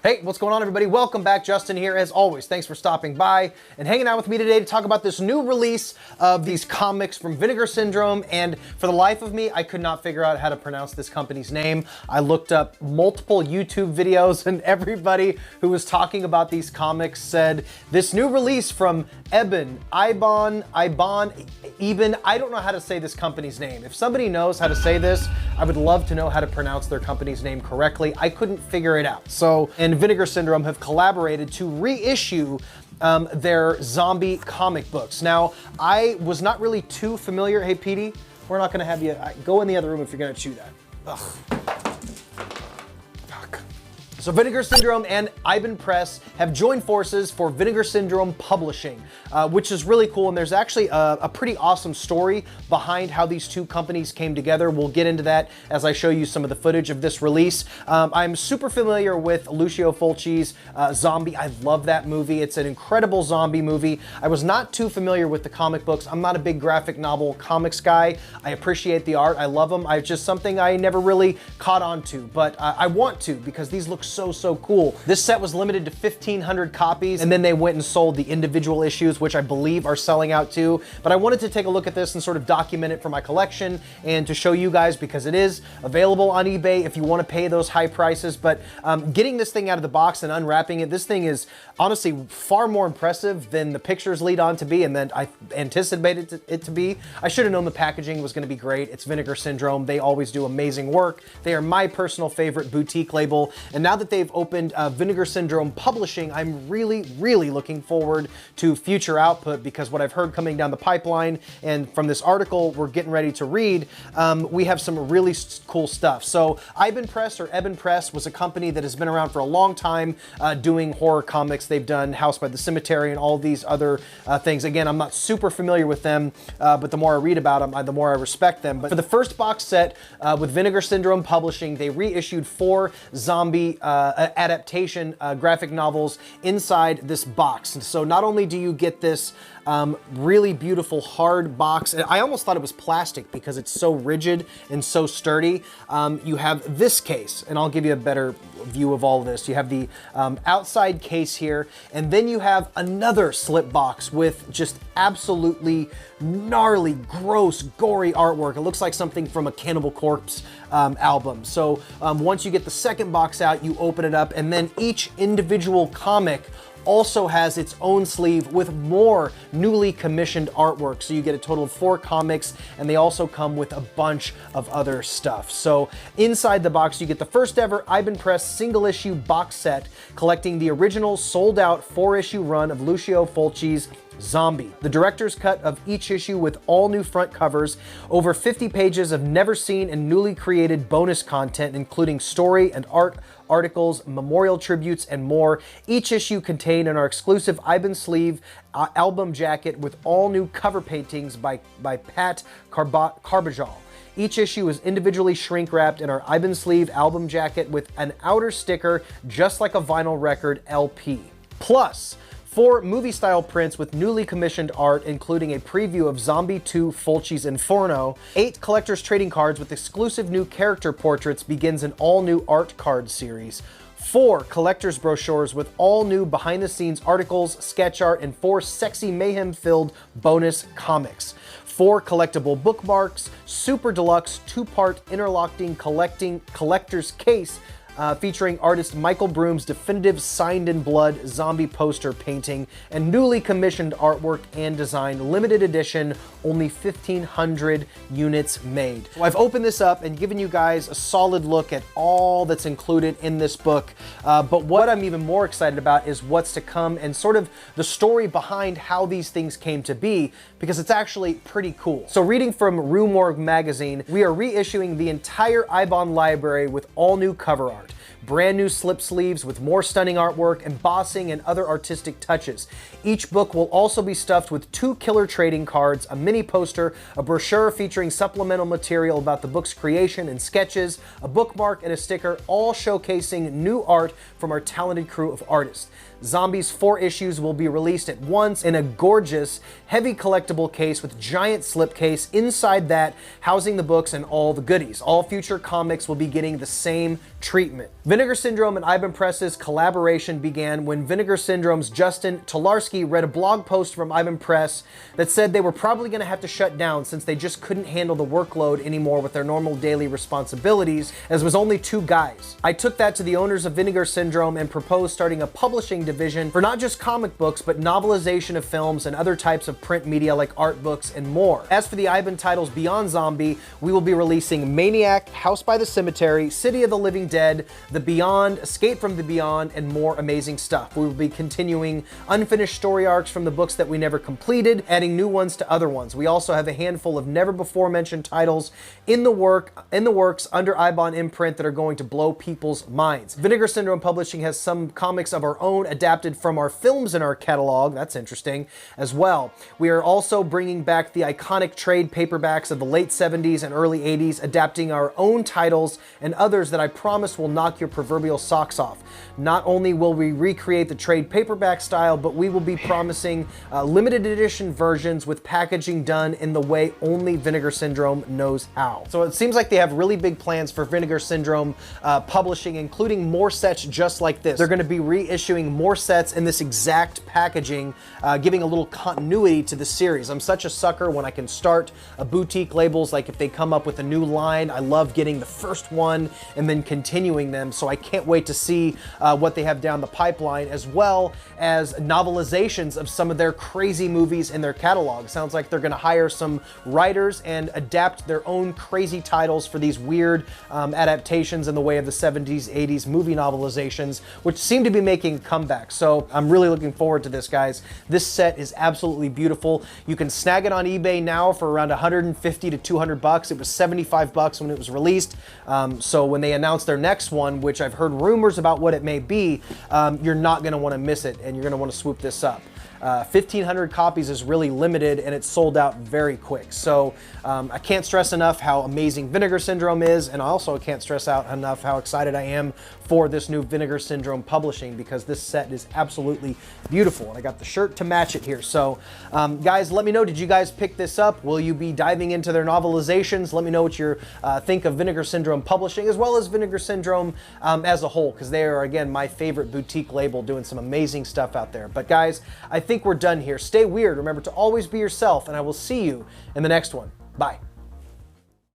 Hey, what's going on, everybody? Welcome back. Justin here, as always. Thanks for stopping by and hanging out with me today to talk about this new release of these comics from Vinegar Syndrome. And for the life of me, I could not figure out how to pronounce this company's name. I looked up multiple YouTube videos, and everybody who was talking about these comics said this new release from Eben, I don't know how to say this company's name. If somebody knows how to say this, I would love to know how to pronounce their company's name correctly. I couldn't figure it out. So, and Vinegar Syndrome have collaborated to reissue their zombie comic books. Now, I was not really too familiar. Hey, Petey, we're not gonna have you, go in the other room if you're gonna chew that. Ugh. Fuck. So Vinegar Syndrome and Iben Press have joined forces for Vinegar Syndrome Publishing, which is really cool. And there's actually a pretty awesome story behind how these two companies came together. We'll get into that as I show you some of the footage of this release. I'm super familiar with Lucio Fulci's Zombie. I love that movie. It's an incredible zombie movie. I was not too familiar with the comic books. I'm not a big graphic novel comics guy. I appreciate the art. I love them. It's just something I never really caught on to, but I want to because these look so cool. This set was limited to 1,500 copies, and then they went and sold the individual issues, which I believe are selling out too. But I wanted to take a look at this and sort of document it for my collection and to show you guys, because it is available on eBay if you want to pay those high prices. But getting this thing out of the box and unwrapping it, this thing is honestly far more impressive than the pictures lead on to be and then I anticipated it to be. I should have known the packaging was going to be great. It's Vinegar Syndrome. They always do amazing work. They are my personal favorite boutique label. And now that they've opened Vinegar Syndrome Publishing, I'm really looking forward to future output, because what I've heard coming down the pipeline and from this article we're getting ready to read, we have some really cool stuff. So Iben Press, or Eben Press, was a company that has been around for a long time doing horror comics. They've done House by the Cemetery and all these other things. Again, I'm not super familiar with them, but the more I read about them, the more I respect them. But for the first box set with Vinegar Syndrome Publishing, they reissued 4 zombie adaptation graphic novels inside this box. And so not only do you get this really beautiful hard box, and I almost thought it was plastic because it's so rigid and so sturdy. You have this case, and I'll give you a better view of all of this. You have the outside case here, and then you have another slip box with just absolutely gnarly, gross, gory artwork. It looks like something from a Cannibal Corpse album. So once you get the second box out, you open it up, and then each individual comic also has its own sleeve with more newly commissioned artwork. So you get a total of 4 comics, and they also come with a bunch of other stuff. So inside the box, you get the first ever Iben Press single issue box set collecting the original sold out 4-issue run of Lucio Fulci's Zombie. The director's cut of each issue with all new front covers, over 50 pages of never seen and newly created bonus content, including story and art articles, memorial tributes, and more. Each issue contained in our exclusive Iben sleeve album jacket with all new cover paintings by Pat Carbajal. Each issue is individually shrink wrapped in our Iben sleeve album jacket with an outer sticker just like a vinyl record LP. Plus 4 movie-style prints with newly commissioned art, including a preview of Zombie 2 Fulci's Inferno. 8 collector's trading cards with exclusive new character portraits begins an all-new art card series. 4 collector's brochures with all new behind-the-scenes articles, sketch art, and 4 sexy mayhem-filled bonus comics. 4 collectible bookmarks, super deluxe 2-part interlocking collector's case featuring artist Michael Broom's definitive signed in blood zombie poster painting, and newly commissioned artwork and design, limited edition, only 1,500 units made. So I've opened this up and given you guys a solid look at all that's included in this book, but what I'm even more excited about is what's to come and sort of the story behind how these things came to be, because it's actually pretty cool. So reading from Rue Morgue magazine, we are reissuing the entire Iben library with all new cover art. Brand new slip sleeves with more stunning artwork, embossing, and other artistic touches. Each book will also be stuffed with 2 killer trading cards, a mini poster, a brochure featuring supplemental material about the book's creation and sketches, a bookmark, and a sticker, all showcasing new art from our talented crew of artists. Zombie's 4 issues will be released at once in a gorgeous, heavy collectible case with giant slipcase. Inside that, housing the books and all the goodies. All future comics will be getting the same treatment. Vinegar Syndrome and Ivan Press's collaboration began when Vinegar Syndrome's Justin Tolarski read a blog post from Ivan Press that said they were probably going to have to shut down since they just couldn't handle the workload anymore with their normal daily responsibilities, as it was only 2 guys. I took that to the owners of Vinegar Syndrome and proposed starting a publishing division for not just comic books, but novelization of films and other types of print media like art books and more. As for the Ivan titles beyond zombie, we will be releasing Maniac, House by the Cemetery, City of the Living Dead, The Beyond, Escape from the Beyond, and more amazing stuff. We will be continuing unfinished story arcs from the books that we never completed, adding new ones to other ones. We also have a handful of never before mentioned titles in the works under Ibon imprint that are going to blow people's minds. Vinegar Syndrome Publishing has some comics of our own adapted from our films in our catalog. That's interesting as well. We are also bringing back the iconic trade paperbacks of the late 70s and early 80s, adapting our own titles and others that I promise will knock your proverbial socks off. Not only will we recreate the trade paperback style, but we will be promising limited edition versions with packaging done in the way only Vinegar Syndrome knows how. So it seems like they have really big plans for Vinegar Syndrome Publishing, including more sets just like this. They're going to be reissuing more sets in this exact packaging, giving a little continuity to the series. I'm such a sucker when I can start a boutique labels, like if they come up with a new line, I love getting the first one and then continuing them. So I can't wait to see what they have down the pipeline, as well as novelizations of some of their crazy movies in their catalog. Sounds like they're going to hire some writers and adapt their own crazy titles for these weird adaptations in the way of the 70s, 80s movie novelizations, which seem to be making a comeback. So I'm really looking forward to this, guys. This set is absolutely beautiful. You can snag it on eBay now for around 150 to 200 bucks. It was 75 bucks when it was released. So when they announce their next one, which I've heard rumors about what it may be, you're not going to want to miss it, and you're going to want to swoop this up. 1,500 copies is really limited, and it's sold out very quick. So I can't stress enough how amazing Vinegar Syndrome is, and I also can't stress out enough how excited I am for this new Vinegar Syndrome Publishing, because this set is absolutely beautiful, and I got the shirt to match it here. So guys, let me know, did you guys pick this up? Will you be diving into their novelizations? Let me know what you think of Vinegar Syndrome Publishing, as well as Vinegar Syndrome as a whole, because they are, again, my favorite boutique label, doing some amazing stuff out there. But guys, I think we're done here. Stay weird. Remember to always be yourself, and I will see you in the next one. Bye.